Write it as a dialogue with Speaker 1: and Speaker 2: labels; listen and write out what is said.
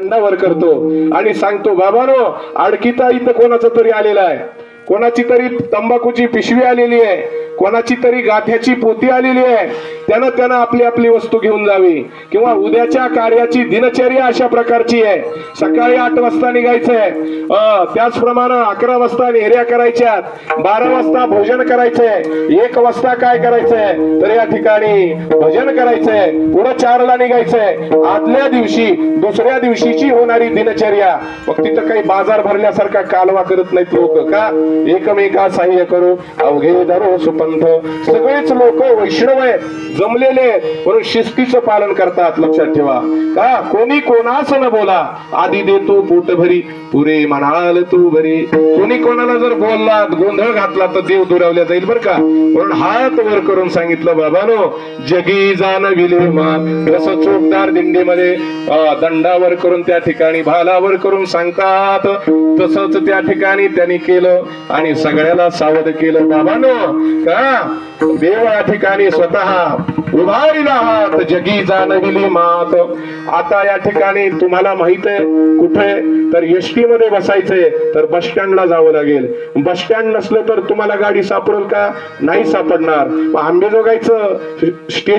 Speaker 1: अंडावर करतो आणि सांगतो, बाबानो अडकिता इथं कोणाचं तरी आलेला आहे, कोणाची तरी तंबाखूची पिशवी आलेली आहे, कोणाची तरी गाठ्याची पोती आलेली आहे, त्यानं आपली आपली वस्तू घेऊन जावी. किंवा उद्याच्या कार्याची दिनचर्या अशा प्रकारची आहे, सकाळी 8 वाजता निघायचंय, त्याचप्रमाणे 11 वाजता नेहऱ्या करायच्यात, 12 वाजता भोजन करायचंय, 1 वाजता काय करायचंय तर या ठिकाणी भजन करायचंय, पुढे 4ला निघायचंय. आदल्या दिवशी दुसऱ्या दिवशीची होणारी दिनचर्या, मग तिथं काही बाजार भरल्यासारखा कालवा करत नाहीत लोक. का? एकमेका सहाय्य करू अवघे धरो सुपंथ. सगळेच लोक वैष्णव आहेत, जमलेले आहेत, म्हणून शिस्तीचं पालन करतात. लक्षात ठेवा. का? कोणी कोणास न बोला, आधी देतो पोट भरी, पुरे म्हणाल तू बरी. कोणी कोणाला जर बोलला, गोंधळ घातला तर देव दुरावल्या जाईल बर का. म्हणून हात वर करून सांगितलं, बाबानो जगी जाणविले मान. जसं चोपदार दिंडीमध्ये दंडावर करून त्या ठिकाणी भालावर करून सांगतात, तसंच त्या ठिकाणी त्यांनी केलं आणि सगळ्याला सावध केलं. बाबानो का देव या ठिकाणी स्वतः उभारीला हात, जगी जाणविली मात. आता या ठिकाणी तुम्हाला माहित आहे कुठे तर एसटी मध्ये बसायचंय तर बस स्टँडला जावं लागेल. बस स्टँड नसलं तर तुम्हाला गाडी सापडेल का? नाही सापडणार. आंबेजोगाईचं स्टेशन